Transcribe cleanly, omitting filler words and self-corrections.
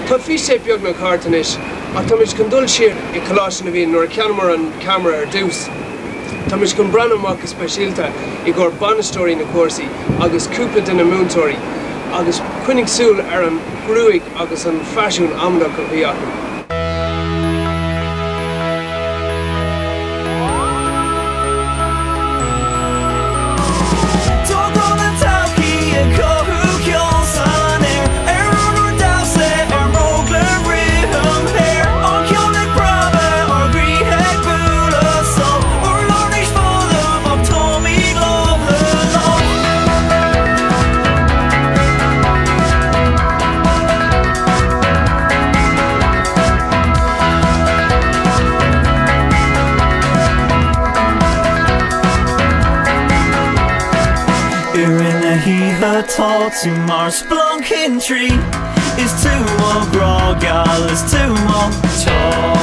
Tá físe beag na cartanis, ach tá mis dul siar I Coláiste na bhíon nuair ceanmar an camera dús. Tá mis brana amach speisialta I ggur banastóirí na cúrsaí agus cúpla den na múntóirí agus cuinnig siúl an grúig agus an fashiún amnach go bhí acu. Tall to Mars Blonkin tree is too more grog, y'all is too more tall.